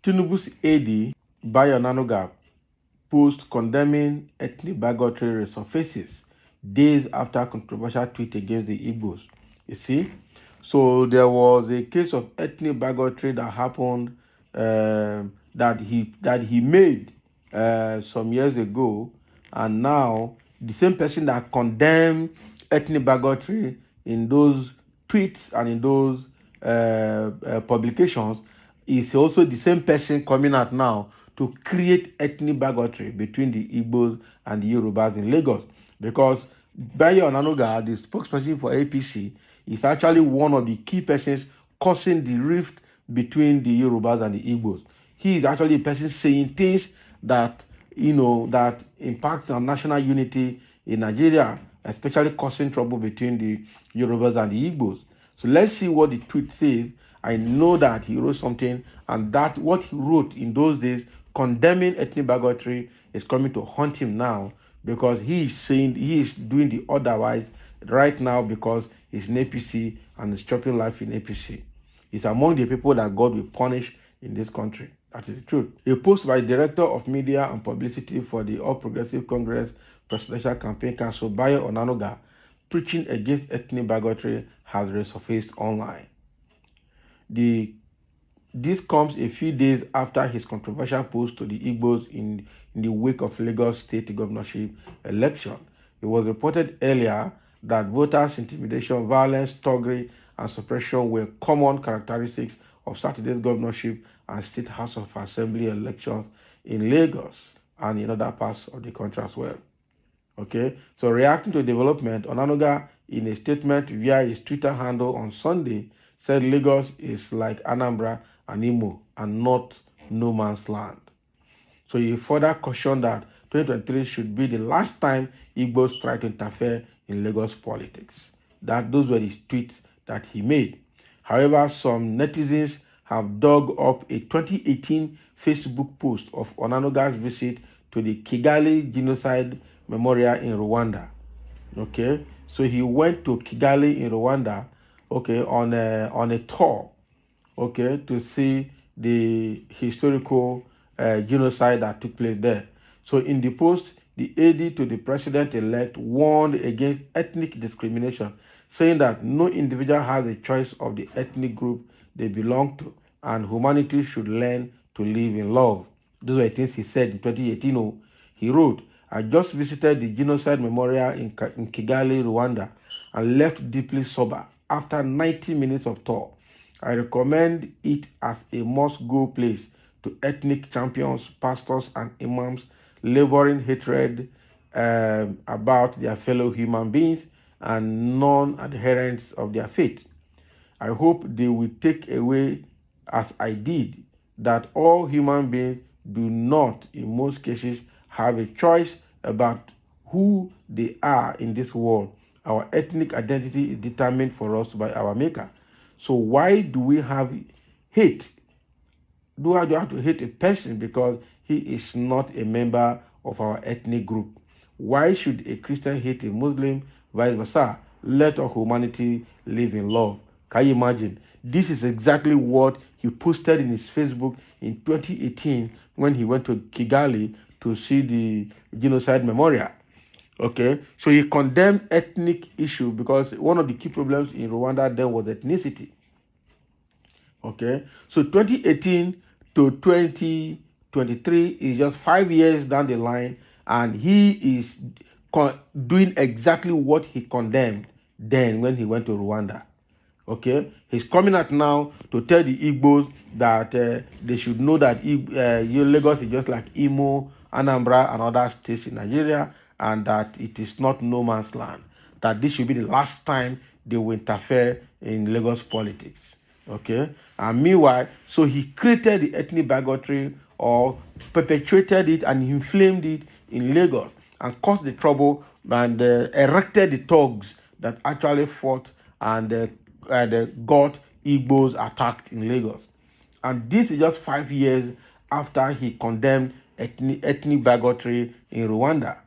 Tinubu's AD, Bayo Onanuga, post condemning ethnic bigotry resurfaces days after controversial tweet against the Igbos. You see? So there was a case of ethnic bigotry that happened that he made some years ago, and now the same person that condemned ethnic bigotry in those tweets and in those publications is also the same person coming out now to create ethnic bigotry between the Igbos and the Yorubas in Lagos. Because Bayo Onanuga, the spokesperson for APC, is actually one of the key persons causing the rift between the Yorubas and the Igbos. He is actually a person saying things that, that impacts on national unity in Nigeria, especially causing trouble between the Yorubas and the Igbos. So let's see what the tweet says. I know that he wrote something, and that what he wrote in those days condemning ethnic bigotry is coming to haunt him now, because he is saying he is doing the otherwise right now because he's in APC and is chopping life in APC. He's among the people that God will punish in this country. That is the truth. A post by Director of Media and Publicity for the All Progressive Congress Presidential Campaign Council, Bayo Onanuga, preaching against ethnic bigotry has resurfaced online. This comes a few days after his controversial post to the Igbos in the wake of Lagos state governorship election. It was reported earlier that voters' intimidation, violence, thuggery, and suppression were common characteristics of Saturday's governorship and state House of Assembly elections in Lagos and in other parts of the country as well. Okay, so reacting to development, Onanuga, in a statement via his Twitter handle on Sunday, said Lagos is like Anambra and Imo and not no man's land. So he further cautioned that 2023 should be the last time Igbos try to interfere in Lagos politics. Those were his tweets that he made. However, some netizens have dug up a 2018 Facebook post of Onanuga's visit to the Kigali Genocide Memorial in Rwanda. Okay, so he went to Kigali in Rwanda, okay, on a tour, okay, to see the historical genocide that took place there. So in the post, the AD to the president-elect warned against ethnic discrimination, saying that no individual has a choice of the ethnic group they belong to, and humanity should learn to live in love. Those are things he said in 2018. He wrote, I just visited the Genocide Memorial in Kigali, Rwanda, and left deeply sober after 90 minutes of tour. I recommend it as a must-go place to ethnic champions, pastors, and imams laboring hatred about their fellow human beings and non-adherents of their faith. I hope they will take away, as I did, that all human beings do not, in most cases, have a choice about who they are in this world. Our ethnic identity is determined for us by our Maker. So why do we have hate? Do I have to hate a person because he is not a member of our ethnic group? Why should a Christian hate a Muslim? Vice versa. Let all humanity live in love. Can you imagine? This is exactly what he posted in his Facebook in 2018 when he went to Kigali to see the Genocide Memorial. Okay, so he condemned ethnic issue because one of the key problems in Rwanda then was ethnicity. Okay, so 2018 to 2023 is just 5 years down the line, and he is doing exactly what he condemned then when he went to Rwanda. Okay, he's coming out now to tell the Igbos that they should know that Lagos is just like Imo, Anambra, and other states in Nigeria, and that it is not no man's land. That this should be the last time they will interfere in Lagos politics. Okay, and meanwhile, so he created the ethnic bigotry or perpetuated it and inflamed it in Lagos and caused the trouble and erected the thugs that actually fought and got Igbos attacked in Lagos. And this is just 5 years after he condemned ethnic bigotry in Rwanda.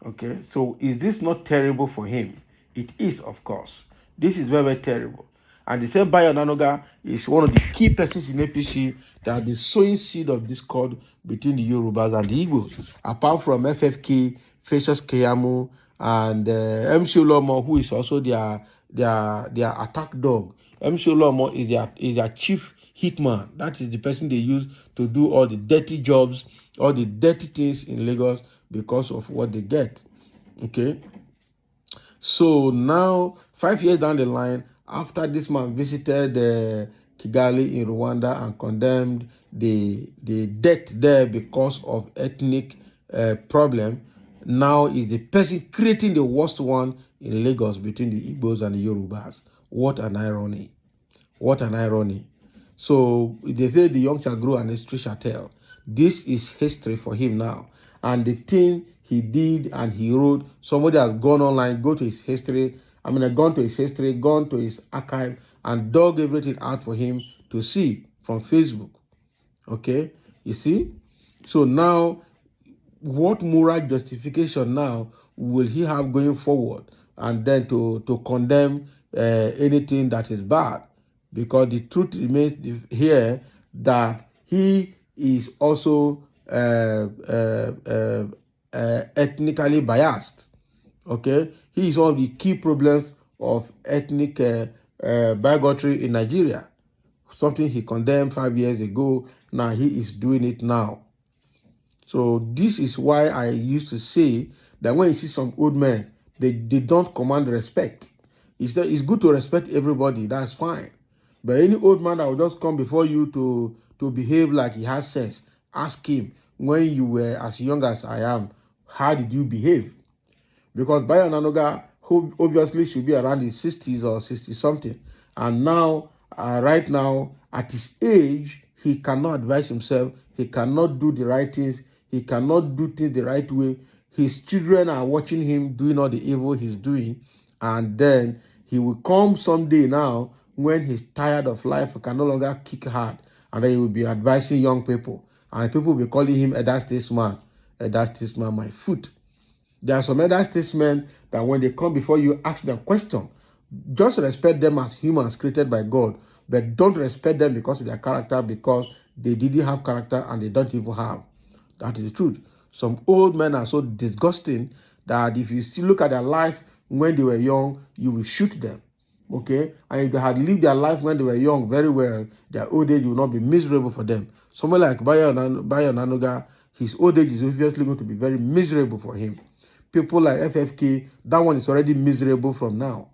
Okay, so is this not terrible for him? It is, of course, This is very, very terrible. And the same Bayo Onanuga is one of the key persons in APC that have been sowing seed of discord between the Yorubas and the Igbos. Apart from FFK, Festus Keyamu, and MC Olomo, who is also their attack dog. MC Olomo is their chief hitman. That is the person they use to do all the dirty jobs, all the dirty things in Lagos because of what they get. Okay. So now, 5 years down the line, after this man visited Kigali in Rwanda and condemned the death there because of ethnic problem, now is the person creating the worst one in Lagos between the Igbos and the Yorubas. What an irony. What an irony. So they say the young shall grow and the tree shall tell. This is history for him now. And the thing he did and he wrote, somebody has gone online, gone to his history, gone to his archive, and dug everything out for him to see from Facebook. Okay? You see? So now, what moral justification now will he have going forward and then to condemn anything that is bad? Because the truth remains here that he is also ethnically biased. Okay, he is one of the key problems of ethnic bigotry in Nigeria. Something he condemned 5 years ago. Now he is doing it now. So this is why I used to say that when you see some old men, they don't command respect. It's good to respect everybody, that's fine. But any old man that will just come before you to behave like he has sense, ask him, when you were as young as I am, how did you behave? Because Bayo Onanuga, who obviously should be around his 60s or 60-something, and now, right now, at his age, he cannot advise himself, he cannot do the right things, he cannot do things the right way. His children are watching him doing all the evil he's doing, and then he will come someday now when he's tired of life, can no longer kick hard, and then he will be advising young people, and people will be calling him Elder Statesman, my foot. There are some elder statesmen that when they come before you, ask them question. Just respect them as humans created by God, but don't respect them because of their character, because they didn't have character and they don't even have. That is the truth. Some old men are so disgusting that if you still look at their life when they were young, you will shoot them. Okay? And if they had lived their life when they were young very well, their old age will not be miserable for them. Someone like Bayo Onanuga, his old age is obviously going to be very miserable for him. People like FFK, that one is already miserable from now.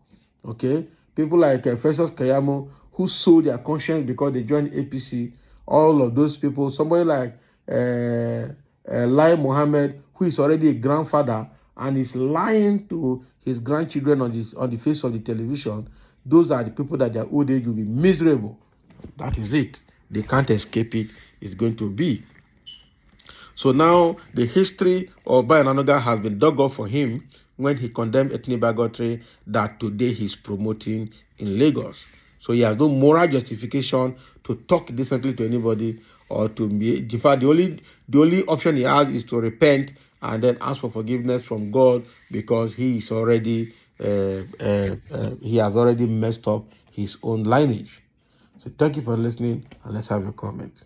Okay? People like Festus Keyamu, who sold their conscience because they joined APC, all of those people. Somebody like Lai Mohammed, who is already a grandfather and is lying to his grandchildren on the face of the television. Those are the people that their old age will be miserable. That is it. They can't escape it. It's going to be. So now the history of Bayo Onanuga has been dug up for him when he condemned ethnic bigotry that today he's promoting in Lagos. So he has no moral justification to talk decently to anybody or to be. In fact, the only option he has is to repent and then ask for forgiveness from God, because he is already he has already messed up his own lineage. So thank you for listening, and let's have a comment.